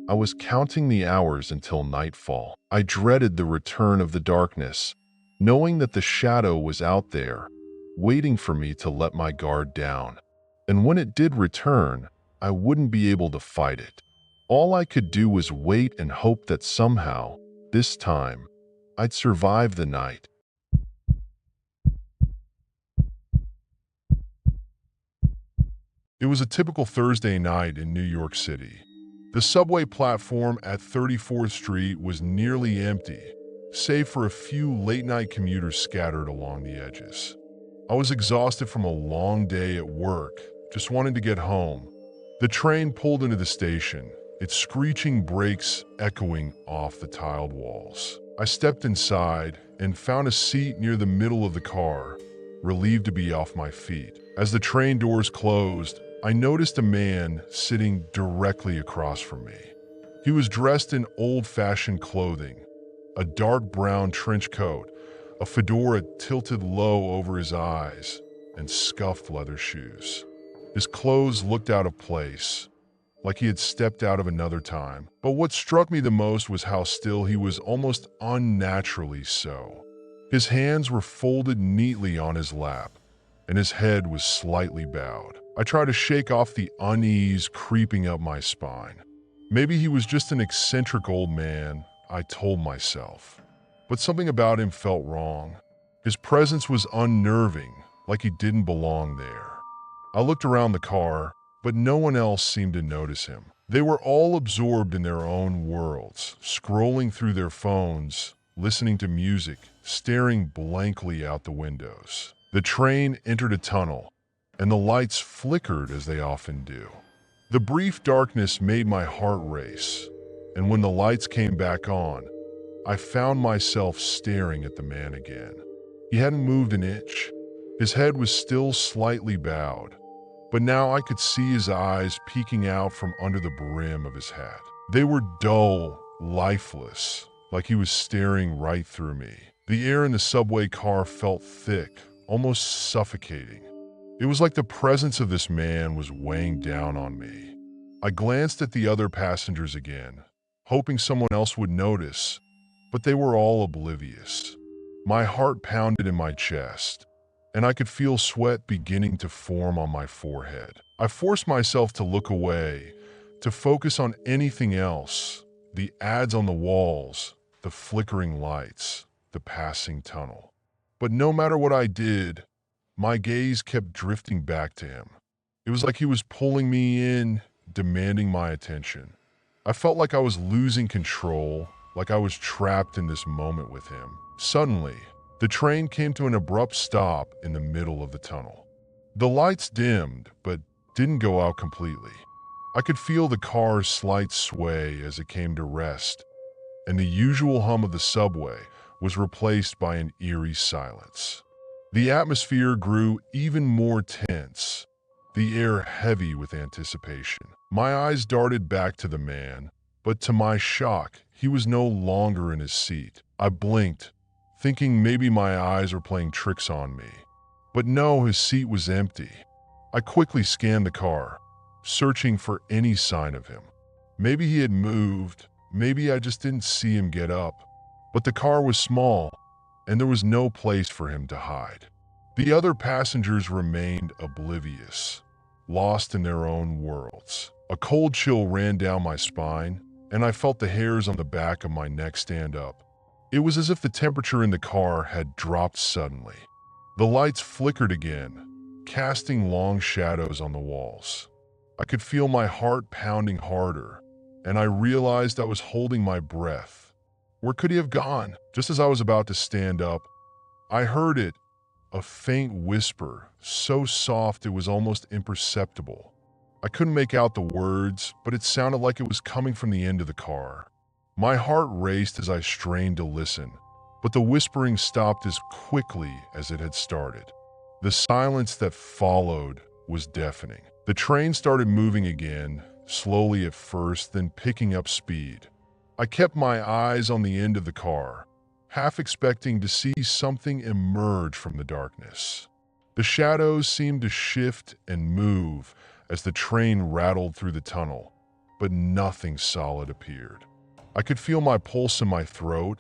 I was counting the hours until nightfall. I dreaded the return of the darkness, knowing that the shadow was out there, waiting for me to let my guard down. And when it did return, I wouldn't be able to fight it. All I could do was wait and hope that somehow, this time, I'd survive the night. It was a typical Thursday night in New York City. The subway platform at 34th Street was nearly empty, save for a few late-night commuters scattered along the edges. I was exhausted from a long day at work, just wanting to get home. The train pulled into the station, its screeching brakes echoing off the tiled walls. I stepped inside and found a seat near the middle of the car, relieved to be off my feet. As the train doors closed, I noticed a man sitting directly across from me. He was dressed in old-fashioned clothing, a dark brown trench coat, a fedora tilted low over his eyes, and scuffed leather shoes. His clothes looked out of place, like he had stepped out of another time. But what struck me the most was how still he was, almost unnaturally so. His hands were folded neatly on his lap, and his head was slightly bowed. I tried to shake off the unease creeping up my spine. Maybe he was just an eccentric old man, I told myself. But something about him felt wrong. His presence was unnerving, like he didn't belong there. I looked around the car, but no one else seemed to notice him. They were all absorbed in their own worlds, scrolling through their phones, listening to music, staring blankly out the windows. The train entered a tunnel, and the lights flickered as they often do. The brief darkness made my heart race, and when the lights came back on, I found myself staring at the man again. He hadn't moved an inch. His head was still slightly bowed, but now I could see his eyes peeking out from under the brim of his hat. They were dull, lifeless, like he was staring right through me. The air in the subway car felt thick, almost suffocating. It was like the presence of this man was weighing down on me. I glanced at the other passengers again, hoping someone else would notice, but they were all oblivious. My heart pounded in my chest, and I could feel sweat beginning to form on my forehead. I forced myself to look away, to focus on anything else, the ads on the walls, the flickering lights, the passing tunnel. But no matter what I did, my gaze kept drifting back to him. It was like he was pulling me in, demanding my attention. I felt like I was losing control, like I was trapped in this moment with him. Suddenly, the train came to an abrupt stop in the middle of the tunnel. The lights dimmed, but didn't go out completely. I could feel the car's slight sway as it came to rest, and the usual hum of the subway was replaced by an eerie silence. The atmosphere grew even more tense, the air heavy with anticipation. My eyes darted back to the man, but to my shock, he was no longer in his seat. I blinked, thinking maybe my eyes were playing tricks on me. But no, his seat was empty. I quickly scanned the car, searching for any sign of him. Maybe he had moved, maybe I just didn't see him get up. But the car was small, and there was no place for him to hide. The other passengers remained oblivious, lost in their own worlds. A cold chill ran down my spine, and I felt the hairs on the back of my neck stand up. It was as if the temperature in the car had dropped suddenly. The lights flickered again, casting long shadows on the walls. I could feel my heart pounding harder, and I realized I was holding my breath. Where could he have gone? Just as I was about to stand up, I heard it, a faint whisper, so soft it was almost imperceptible. I couldn't make out the words, but it sounded like it was coming from the end of the car. My heart raced as I strained to listen, but the whispering stopped as quickly as it had started. The silence that followed was deafening. The train started moving again, slowly at first, then picking up speed. I kept my eyes on the end of the car, half expecting to see something emerge from the darkness. The shadows seemed to shift and move as the train rattled through the tunnel, but nothing solid appeared. I could feel my pulse in my throat,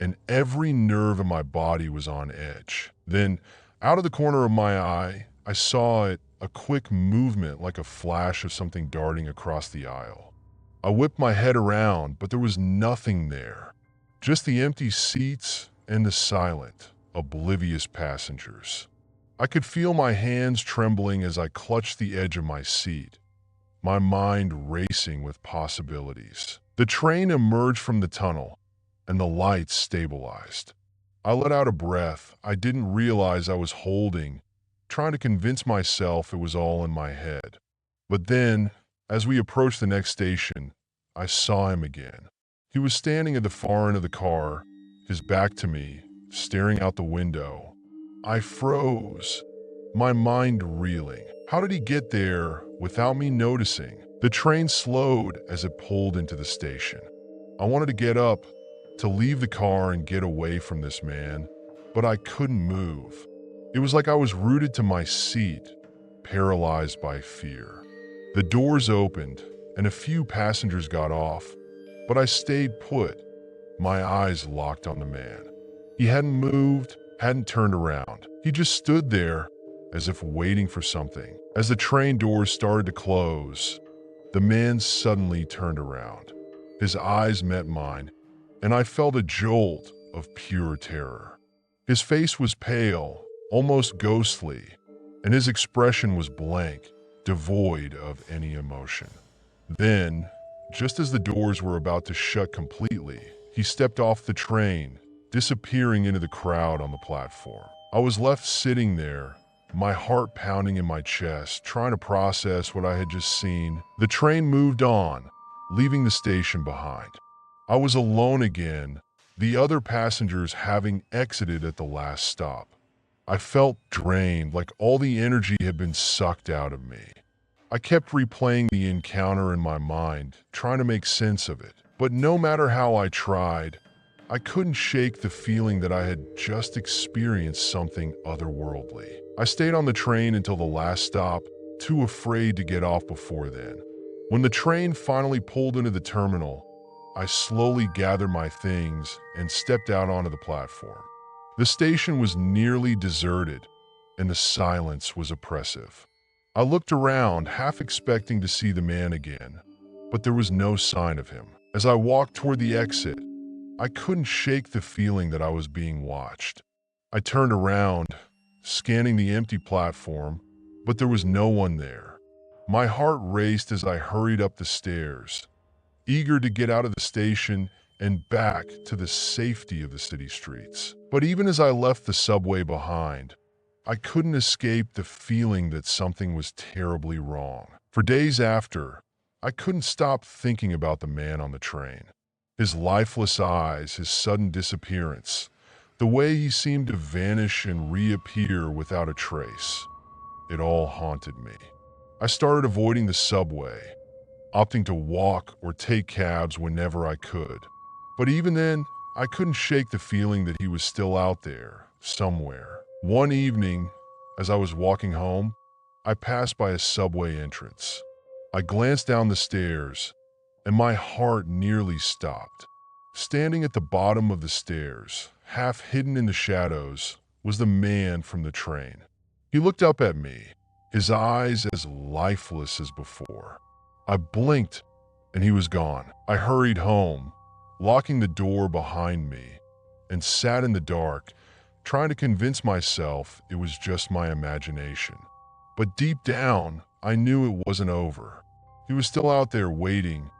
and every nerve in my body was on edge. Then, out of the corner of my eye, I saw it, a quick movement like a flash of something darting across the aisle. I whipped my head around, but there was nothing there. Just the empty seats and the silent, oblivious passengers. I could feel my hands trembling as I clutched the edge of my seat, my mind racing with possibilities. The train emerged from the tunnel, and the lights stabilized. I let out a breath I didn't realize I was holding, trying to convince myself it was all in my head. But then, as we approached the next station, I saw him again. He was standing at the far end of the car, his back to me, staring out the window. I froze, my mind reeling. How did he get there without me noticing? The train slowed as it pulled into the station. I wanted to get up, to leave the car and get away from this man, but I couldn't move. It was like I was rooted to my seat, paralyzed by fear. The doors opened, and a few passengers got off, but I stayed put, my eyes locked on the man. He hadn't moved, hadn't turned around. He just stood there, as if waiting for something. As the train doors started to close, the man suddenly turned around. His eyes met mine, and I felt a jolt of pure terror. His face was pale, almost ghostly, and his expression was blank, devoid of any emotion. Then, just as the doors were about to shut completely, he stepped off the train, disappearing into the crowd on the platform. I was left sitting there, my heart pounding in my chest, trying to process what I had just seen. The train moved on, leaving the station behind. I was alone again, the other passengers having exited at the last stop. I felt drained, like all the energy had been sucked out of me. I kept replaying the encounter in my mind, trying to make sense of it. But no matter how I tried, I couldn't shake the feeling that I had just experienced something otherworldly. I stayed on the train until the last stop, too afraid to get off before then. When the train finally pulled into the terminal, I slowly gathered my things and stepped out onto the platform. The station was nearly deserted, and the silence was oppressive. I looked around, half expecting to see the man again, but there was no sign of him. As I walked toward the exit, I couldn't shake the feeling that I was being watched. I turned around, scanning the empty platform, but there was no one there. My heart raced as I hurried up the stairs, eager to get out of the station and back to the safety of the city streets. But even as I left the subway behind, I couldn't escape the feeling that something was terribly wrong. For days after, I couldn't stop thinking about the man on the train. His lifeless eyes, his sudden disappearance, the way he seemed to vanish and reappear without a trace. It all haunted me. I started avoiding the subway, opting to walk or take cabs whenever I could. But even then, I couldn't shake the feeling that he was still out there, somewhere. One evening, as I was walking home, I passed by a subway entrance. I glanced down the stairs, and my heart nearly stopped. Standing at the bottom of the stairs, half hidden in the shadows, was the man from the train. He looked up at me, his eyes as lifeless as before. I blinked, and he was gone. I hurried home, locking the door behind me, and sat in the dark, trying to convince myself it was just my imagination. But deep down, I knew it wasn't over. He was still out there waiting,